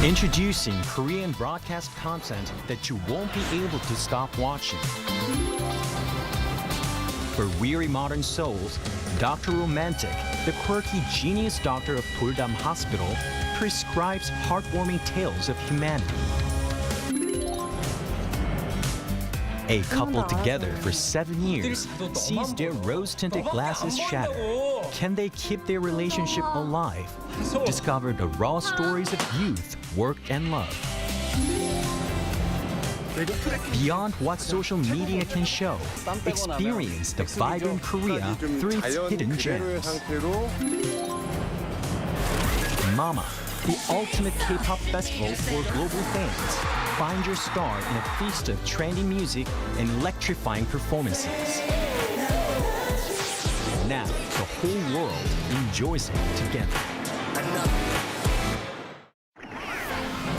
Introducing Korean broadcast content that you won't be able to stop watching. For weary modern souls, Dr. Romantic, the quirky genius doctor of Puldam Hospital, prescribes heartwarming tales of humanity. A couple together for 7 years sees their rose-tinted glasses shatter. Can they keep their relationship alive? Discover the raw stories of youth, work, and love. Beyond what social media can show, experience the vibrant Korea through its hidden gems. Mama, the ultimate K-pop festival for global fans. Find your star in a feast of trendy music and electrifying performances. Now, the whole world enjoys it together.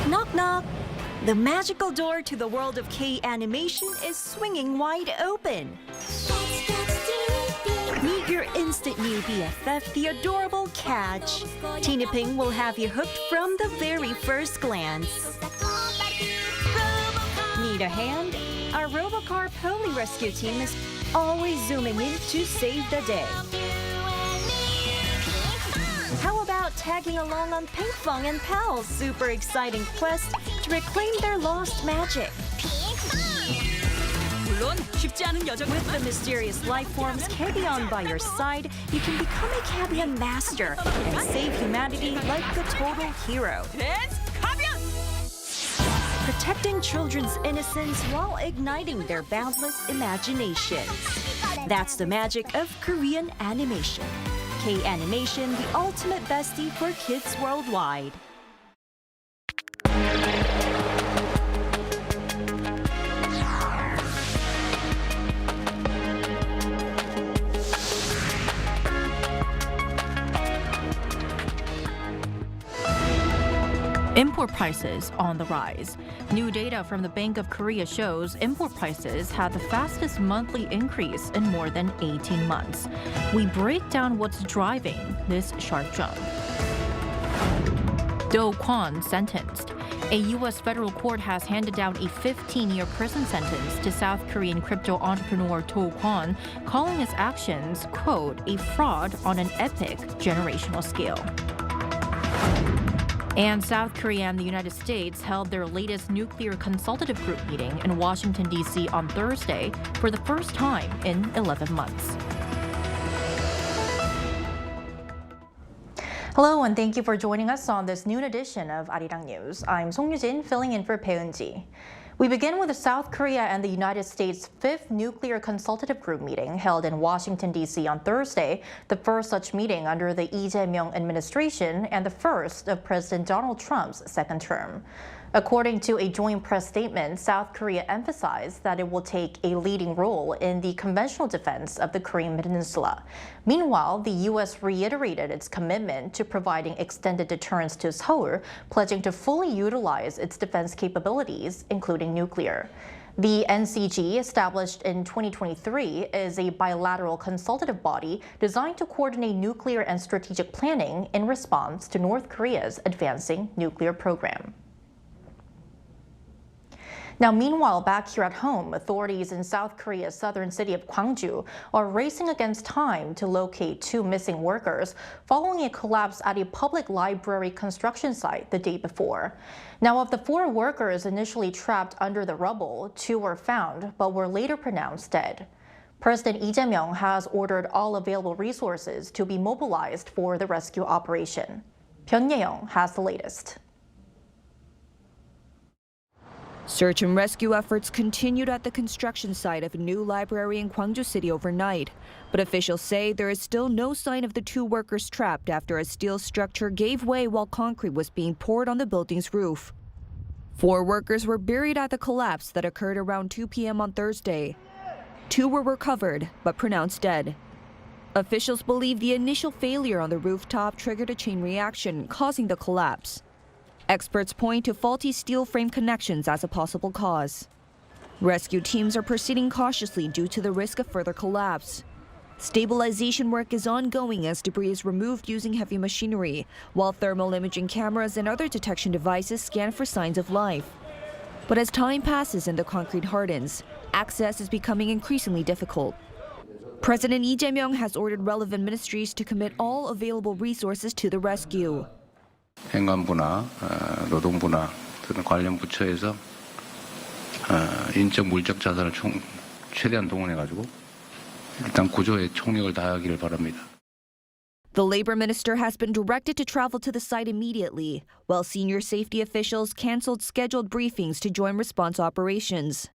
Knock knock! The magical door to the world of K-animation is swinging wide open. Meet your instant new BFF, the adorable Catch. Tina Ping will have you hooked from the very first glance. Need a hand? Our Robocar Pony Rescue team is always zooming in to save the day. How about tagging along on Pinkfong and Pal's super exciting quest to reclaim their lost magic? With the mysterious life forms Cabion by your side, you can become a Cabion master and save humanity like the total hero. Protecting children's innocence while igniting their boundless imaginations. That's the magic of Korean animation. K-animation, the ultimate bestie for kids worldwide. Import prices on the rise. New data from the Bank of Korea shows import prices had the fastest monthly increase in more than 18 months. We break down what's driving this sharp jump. Kwon sentenced. A U.S. federal court has handed down a 15-year prison sentence to South Korean crypto entrepreneur Kwon, calling his actions, quote, a fraud on an epic generational scale. And South Korea and the United States held their latest Nuclear Consultative Group meeting in Washington, D.C. on Thursday for the first time in 11 months. Hello, and thank you for joining us on this noon edition of Arirang News. I'm Song Yujin, filling in for Peunji. We begin with the South Korea and the United States' 5th Nuclear Consultative Group meeting held in Washington, D.C. on Thursday, the first such meeting under the Lee Jae-myung administration and the first of President Donald Trump's second term. According to a joint press statement, South Korea emphasized that it will take a leading role in the conventional defense of the Korean Peninsula. Meanwhile, the U.S. reiterated its commitment to providing extended deterrence to Seoul, pledging to fully utilize its defense capabilities, including nuclear. The NCG, established in 2023, is a bilateral consultative body designed to coordinate nuclear and strategic planning in response to North Korea's advancing nuclear program. Now, meanwhile, back here at home, authorities in South Korea's southern city of Gwangju are racing against time to locate 2 missing workers following a collapse at a public library construction site the day before. Now, of the 4 workers initially trapped under the rubble, 2 were found but were later pronounced dead. President Lee Jae-myung has ordered all available resources to be mobilized for the rescue operation. Byun Ye-young has the latest. Search and rescue efforts continued at the construction site of a new library in Gwangju City overnight. But officials say there is still no sign of the 2 workers trapped after a steel structure gave way while concrete was being poured on the building's roof. 4 workers were buried at the collapse that occurred around 2 p.m. on Thursday. 2 were recovered, but pronounced dead. Officials believe the initial failure on the rooftop triggered a chain reaction, causing the collapse. Experts point to faulty steel frame connections as a possible cause. Rescue teams are proceeding cautiously due to the risk of further collapse. Stabilization work is ongoing as debris is removed using heavy machinery, while thermal imaging cameras and other detection devices scan for signs of life. But as time passes and the concrete hardens, access is becoming increasingly difficult. President Lee Jae-myung has ordered relevant ministries to commit all available resources to the rescue. 행안부나 노동부나 등 관련 부처에서 인적 물적 자산을 최대한 동원해가지고 일단 구조에 총력을 다하기를 바랍니다. The labor minister has been directed to travel to the site immediately, while senior safety officials canceled scheduled briefings to join response operations.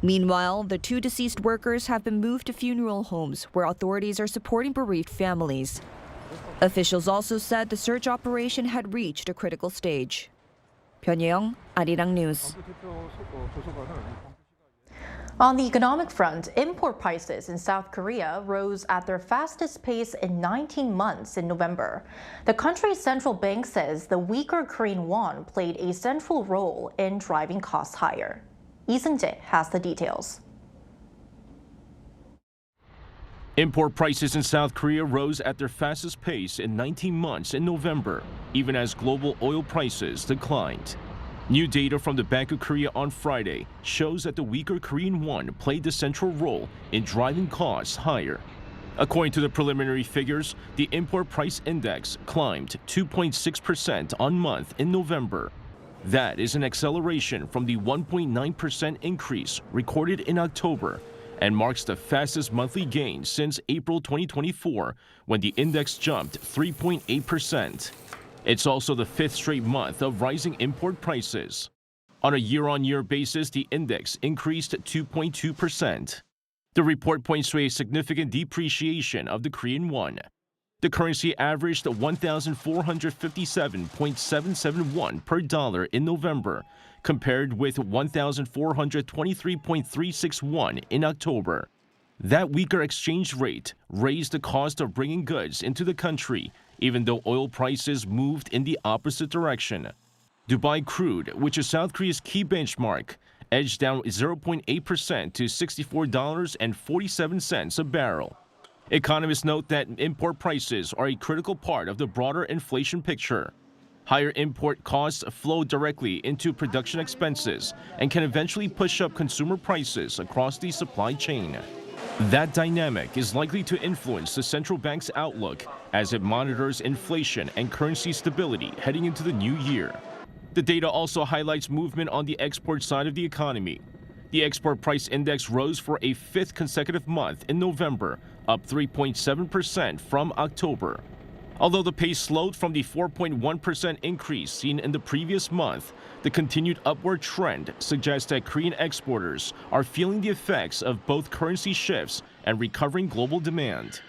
Meanwhile, the two deceased workers have been moved to funeral homes where authorities are supporting bereaved families. Officials also said the search operation had reached a critical stage. Pyeongyang, Arirang News. On the economic front, import prices in South Korea rose at their fastest pace in 19 months in November. The country's central bank says the weaker Korean won played a central role in driving costs higher. Lee Seung-jae has the details. Import prices in South Korea rose at their fastest pace in 19 months in November, even as global oil prices declined. New data from the Bank of Korea on Friday shows that the weaker Korean won played the central role in driving costs higher. According to the preliminary figures, the import price index climbed 2.6% on month in November. That is an acceleration from the 1.9% increase recorded in October and marks the fastest monthly gain since April 2024, when the index jumped 3.8%. It's also the fifth straight month of rising import prices. On a year-on-year basis, the index increased 2.2%. The report points to a significant depreciation of the Korean won. The currency averaged 1,457.77 won per dollar in November, compared with 1,423.36 won in October. That weaker exchange rate raised the cost of bringing goods into the country, even though oil prices moved in the opposite direction. Dubai crude, which is South Korea's key benchmark, edged down 0.8% to $64.47 a barrel. Economists note that import prices are a critical part of the broader inflation picture. Higher import costs flow directly into production expenses and can eventually push up consumer prices across the supply chain. That dynamic is likely to influence the central bank's outlook as it monitors inflation and currency stability heading into the new year. The data also highlights movement on the export side of the economy. The export price index rose for a fifth consecutive month in November, up 3.7% from October. Although the pace slowed from the 4.1% increase seen in the previous month, the continued upward trend suggests that Korean exporters are feeling the effects of both currency shifts and recovering global demand.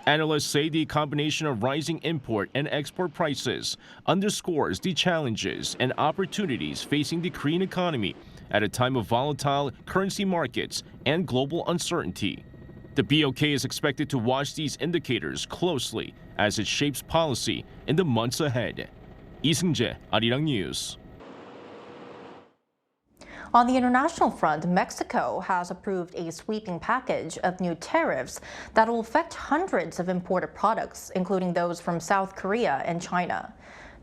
Analysts say the combination of rising import and export prices underscores the challenges and opportunities facing the Korean economy at a time of volatile currency markets and global uncertainty. The BOK is expected to watch these indicators closely as it shapes policy in the months ahead. Lee Seung-jae, Arirang News. On the international front, Mexico has approved a sweeping package of new tariffs that will affect hundreds of imported products, including those from South Korea and China.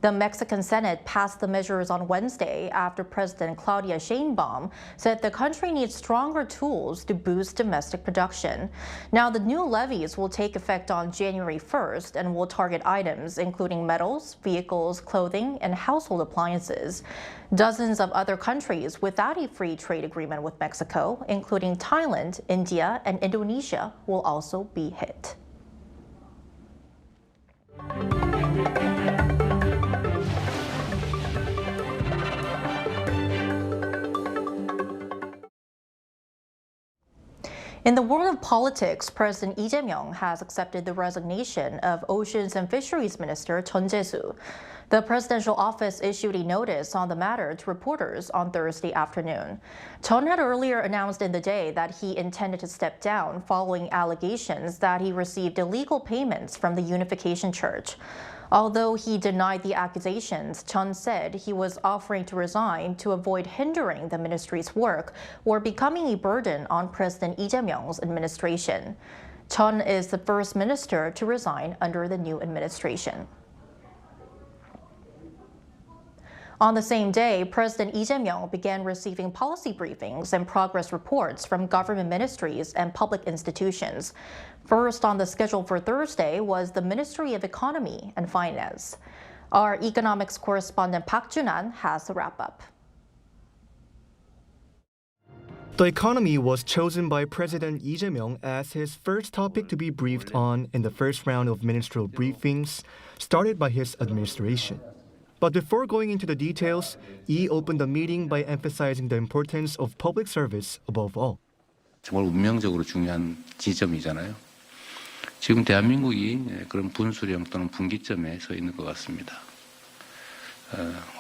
The Mexican Senate passed the measures on Wednesday after President Claudia Sheinbaum said the country needs stronger tools to boost domestic production. Now, the new levies will take effect on January 1st and will target items including metals, vehicles, clothing, and household appliances. Dozens of other countries without a free trade agreement with Mexico, including Thailand, India, and Indonesia, will also be hit. In the world of politics, President Lee Jae-myung has accepted the resignation of Oceans and Fisheries Minister Chuncheon. The presidential office issued a notice on the matter to reporters on Thursday afternoon. Chun had earlier announced in the day that he intended to step down following allegations that he received illegal payments from the Unification Church. Although he denied the accusations, Chun said he was offering to resign to avoid hindering the ministry's work or becoming a burden on President Lee Jae-myung's administration. Chun is the first minister to resign under the new administration. On the same day, President Lee Jae-myung began receiving policy briefings and progress reports from government ministries and public institutions. First on the schedule for Thursday was the Ministry of Economy and Finance. Our economics correspondent Park Jun-an has the wrap-up. The economy was chosen by President Lee Jae-myung as his first topic to be briefed on in the first round of ministerial briefings started by his administration. But before going into the details, Lee opened the meeting by emphasizing the importance of public service above all. 정말 운명적으로 중요한 지점이잖아요. 지금 대한민국이 그런 분수령 또는 분기점에 서 있는 것 같습니다.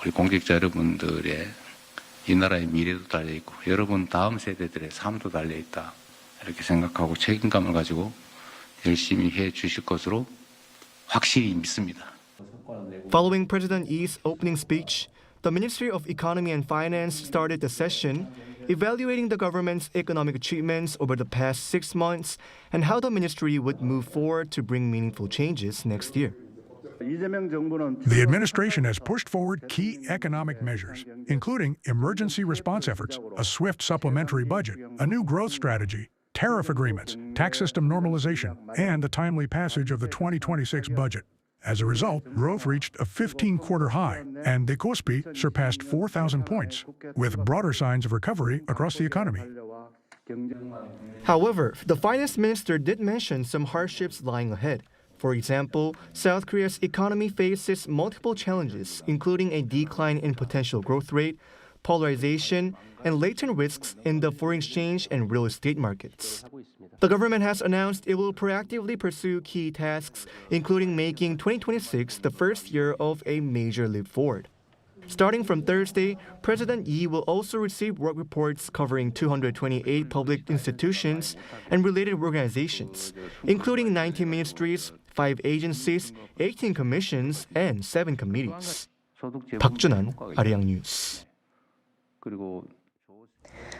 우리 공직자 여러분들의 이 나라의 미래도 달려있고 여러분 다음 세대들의 삶도 달려있다. 이렇게 생각하고 책임감을 가지고 열심히 해 주실 것으로 확실히 믿습니다. Following President Lee's opening speech, the Ministry of Economy and Finance started the session evaluating the government's economic achievements over the past 6 months and how the ministry would move forward to bring meaningful changes next year. The administration has pushed forward key economic measures, including emergency response efforts, a swift supplementary budget, a new growth strategy, tariff agreements, tax system normalization, and the timely passage of the 2026 budget. As a result, growth reached a 15-quarter high, and the KOSPI surpassed 4,000 points, with broader signs of recovery across the economy. However, the finance minister did mention some hardships lying ahead. For example, South Korea's economy faces multiple challenges, including a decline in potential growth rate, polarization, and latent risks in the foreign exchange and real estate markets. The government has announced it will proactively pursue key tasks, including making 2026 the first year of a major leap forward. Starting from Thursday, President Lee will also receive work reports covering 228 public institutions and related organizations, including 19 ministries, 5 agencies, 18 commissions, and 7 committees. Park Jun-an, Arirang News.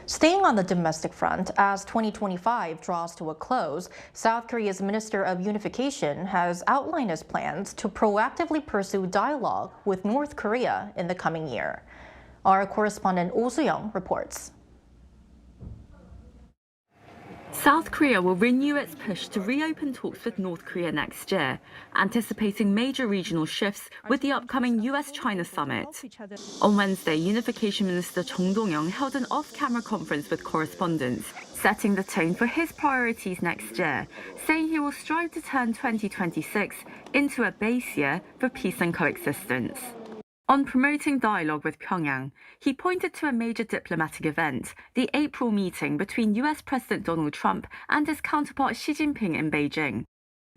Staying on the domestic front, as 2025 draws to a close, South Korea's Minister of Unification has outlined his plans to proactively pursue dialogue with North Korea in the coming year. Our correspondent Oh Soo-young reports. South Korea will renew its push to reopen talks with North Korea next year, anticipating major regional shifts with the upcoming US-China summit. On Wednesday, Unification Minister Chung Dong-young held an off-camera conference with correspondents, setting the tone for his priorities next year, saying he will strive to turn 2026 into a base year for peace and coexistence. On promoting dialogue with Pyongyang, he pointed to a major diplomatic event, the April meeting between US President Donald Trump and his counterpart Xi Jinping in Beijing,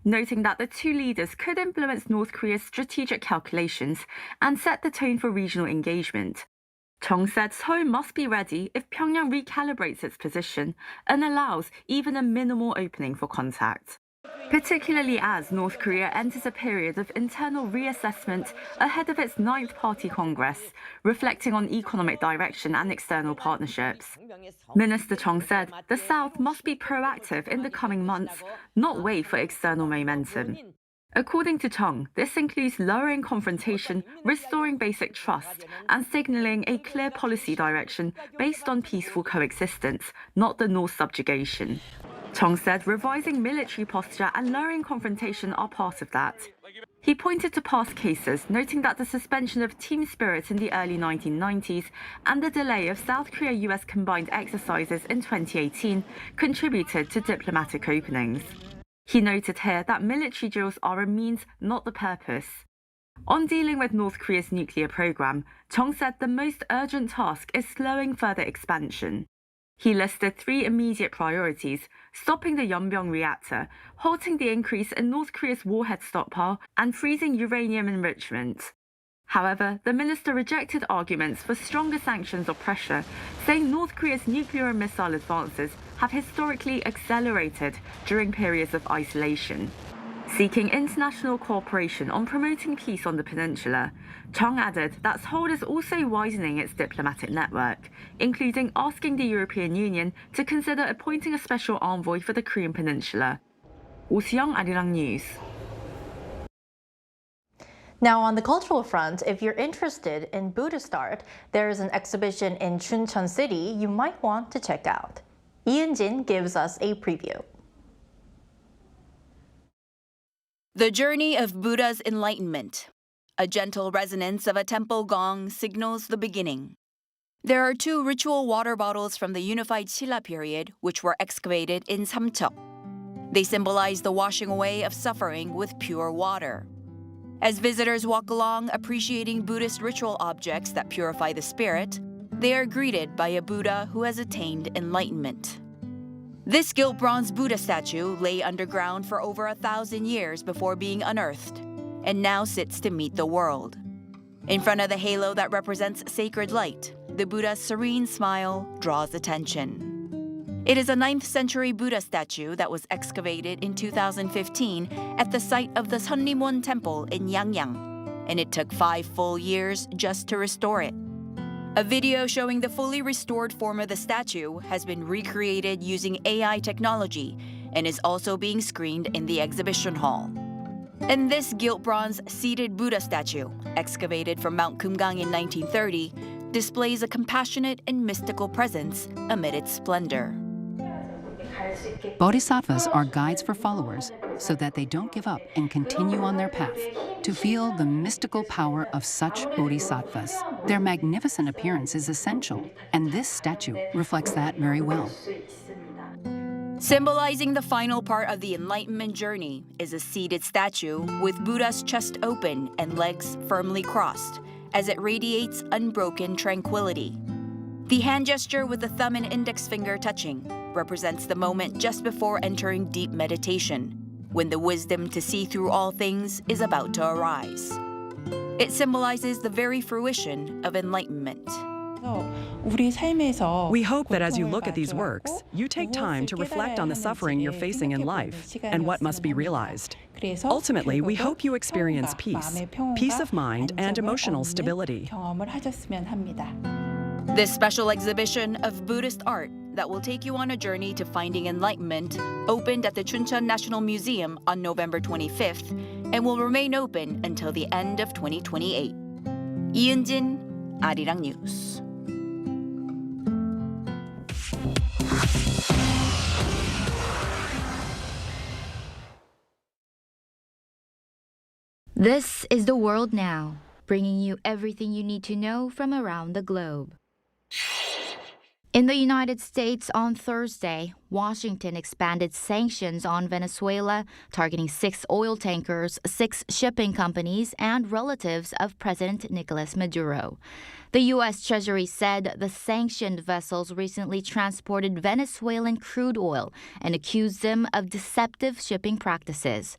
noting that the two leaders could influence North Korea's strategic calculations and set the tone for regional engagement. Chung said Seoul must be ready if Pyongyang recalibrates its position and allows even a minimal opening for contact, particularly as North Korea enters a period of internal reassessment ahead of its 9th Party Congress, reflecting on economic direction and external partnerships. Minister Chung said the South must be proactive in the coming months, not wait for external momentum. According to Chung, this includes lowering confrontation, restoring basic trust, and signaling a clear policy direction based on peaceful coexistence, not the North's subjugation. Chung said revising military posture and lowering confrontation are part of that. He pointed to past cases, noting that the suspension of team spirit in the early 1990s and the delay of South Korea-US combined exercises in 2018 contributed to diplomatic openings. He noted here that military drills are a means, not the purpose. On dealing with North Korea's nuclear program, Chung said the most urgent task is slowing further expansion. He listed 3 immediate priorities: stopping the Yeonbyung reactor, halting the increase in North Korea's warhead stockpile, and freezing uranium enrichment. However, the minister rejected arguments for stronger sanctions or pressure, saying North Korea's nuclear and missile advances have historically accelerated during periods of isolation. Seeking international cooperation on promoting peace on the peninsula, Chung added that Seoul is also widening its diplomatic network, including asking the European Union to consider appointing a special envoy for the Korean peninsula. 오수영 아리랑 뉴스. Now, on the cultural front, if you're interested in Buddhist art, there is an exhibition in Chuncheon City you might want to check out. Jin gives us a preview. The Journey of Buddha's Enlightenment. A gentle resonance of a temple gong signals the beginning. There are 2 ritual water bottles from the unified Silla period which were excavated in Samcheok. They symbolize the washing away of suffering with pure water. As visitors walk along appreciating Buddhist ritual objects that purify the spirit, they are greeted by a Buddha who has attained enlightenment. This gilt bronze Buddha statue lay underground for over 1,000 years before being unearthed, and now sits to meet the world. In front of the halo that represents sacred light, the Buddha's serene smile draws attention. It is a 9th century Buddha statue that was excavated in 2015 at the site of the Seonrimwon Temple in Yangyang, and it took 5 full years just to restore it. A video showing the fully restored form of the statue has been recreated using AI technology and is also being screened in the exhibition hall. And this gilt bronze seated Buddha statue, excavated from Mount Kumgang in 1930, displays a compassionate and mystical presence amid its splendor. Bodhisattvas are guides for followers so that they don't give up and continue on their path. To feel the mystical power of such bodhisattvas, their magnificent appearance is essential, and this statue reflects that very well. Symbolizing the final part of the Enlightenment journey is a seated statue with Buddha's chest open and legs firmly crossed, as it radiates unbroken tranquility. The hand gesture with the thumb and index finger touching represents the moment just before entering deep meditation, when the wisdom to see through all things is about to arise. It symbolizes the very fruition of enlightenment. We hope that as you look at these works, you take time to reflect on the suffering you're facing in life and what must be realized. Ultimately, we hope you experience peace of mind, and emotional stability. This special exhibition of Buddhist art that will take you on a journey to finding enlightenment opened at the Chuncheon National Museum on November 25th and will remain open until the end of 2028. 이은진, Arirang News. This is The World Now, bringing you everything you need to know from around the globe. In the United States on Thursday, Washington expanded sanctions on Venezuela, targeting 6 oil tankers, 6 shipping companies, and relatives of President Nicolas Maduro. The U.S. Treasury said the sanctioned vessels recently transported Venezuelan crude oil and accused them of deceptive shipping practices.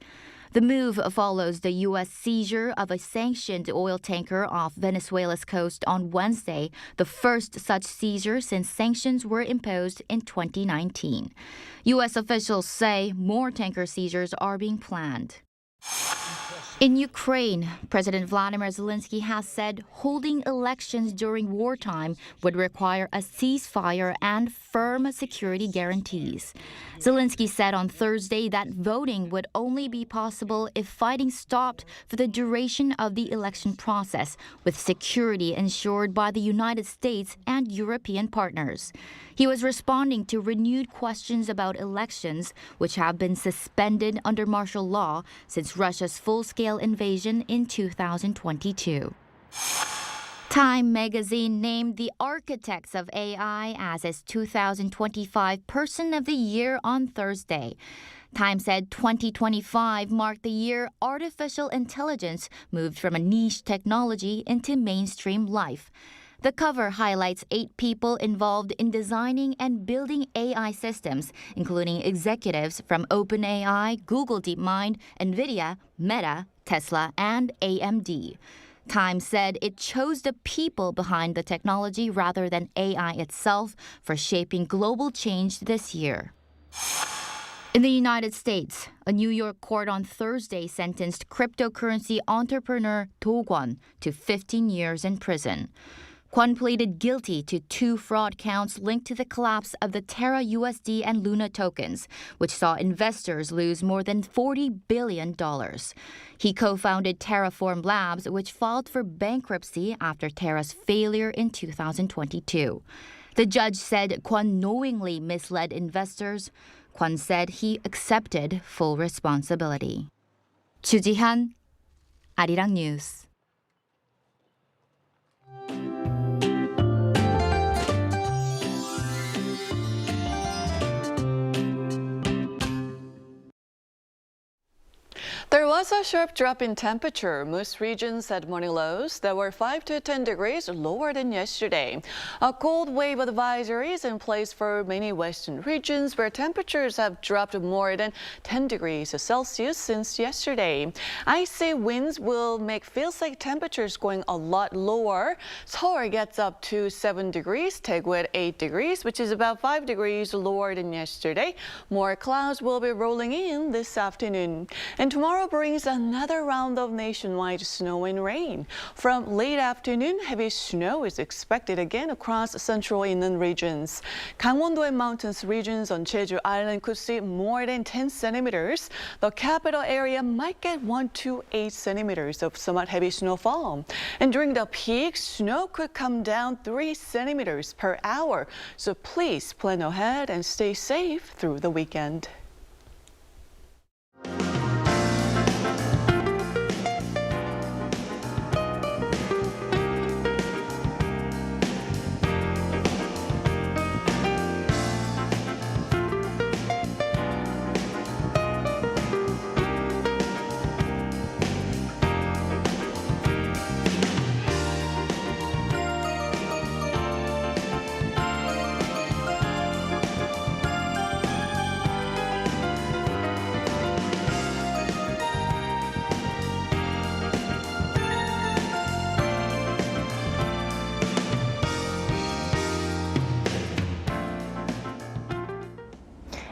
The move follows the U.S. seizure of a sanctioned oil tanker off Venezuela's coast on Wednesday, the first such seizure since sanctions were imposed in 2019. U.S. officials say more tanker seizures are being planned. In Ukraine, President Vladimir Zelenskyy has said holding elections during wartime would require a ceasefire and firm security guarantees. Zelenskyy said on Thursday that voting would only be possible if fighting stopped for the duration of the election process, with security ensured by the United States and European partners. He was responding to renewed questions about elections, which have been suspended under martial law since Russia's full-scale invasion in 2022. Time magazine named the architects of AI as its 2025 Person of the Year on Thursday. Time said 2025 marked the year artificial intelligence moved from a niche technology into mainstream life. The cover highlights 8 people involved in designing and building AI systems, including executives from OpenAI, Google DeepMind, NVIDIA, Meta, Tesla, and AMD. Time said it chose the people behind the technology rather than AI itself for shaping global change this year. In the United States, a New York court on Thursday sentenced cryptocurrency entrepreneur Kwon to 15 years in prison. Kwon pleaded guilty to 2 fraud counts linked to the collapse of the Terra USD and Luna tokens, which saw investors lose more than $40 billion. He co-founded Terraform Labs, which filed for bankruptcy after Terra's failure in 2022. The judge said Kwon knowingly misled investors. Kwon said he accepted full responsibility. Chu Ji-han, Arirang News. There was a sharp drop in temperature. Most regions had morning lows that were 5 to 10 degrees lower than yesterday. A cold wave advisory is in place for many western regions where temperatures have dropped more than 10 degrees Celsius since yesterday. Icy winds will make feels-like temperatures going a lot lower. Seoul gets up to 7 degrees, Daegu at 8 degrees, which is about 5 degrees lower than yesterday. More clouds will be rolling in this afternoon. And tomorrow brings another round of nationwide snow and rain. From late afternoon, heavy snow is expected again across central inland regions. Gangwon-do and mountains regions on Jeju Island could see more than 10 centimeters. The capital area might get 1 to 8 centimeters of somewhat heavy snowfall. And during the peak, snow could come down 3 centimeters per hour. So please plan ahead and stay safe through the weekend.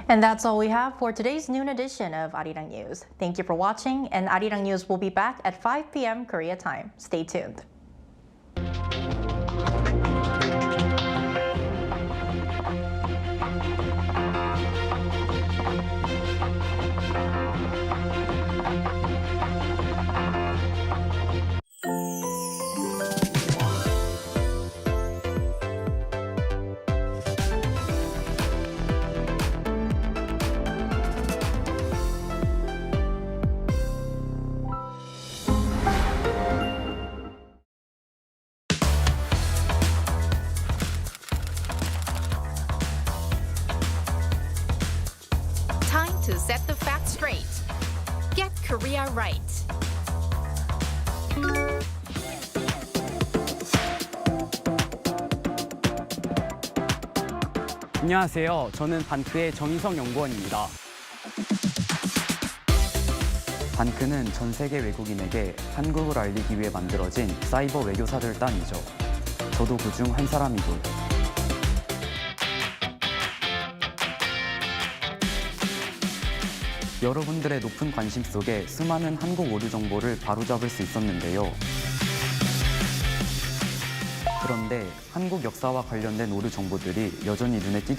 And that's all we have for today's noon edition of Arirang News. Thank you for watching, and Arirang News will be back at 5 p.m. Korea time. Stay tuned. To set the facts straight. Get Korea right. 안녕하세요. 저는 반크의 정희성 연구원입니다. 반크는 전 세계 외국인에게 한국을 알리기 위해 만들어진 사이버 외교사 결단이죠. 저도 그중 한 사람이고요. 여러분들의 높은 관심 속에 수많은 한국 오류 정보를 바로잡을 수 있었는데요. 그런데 한국 역사와 관련된 오류 정보들이 여전히 눈에 띄더라고요.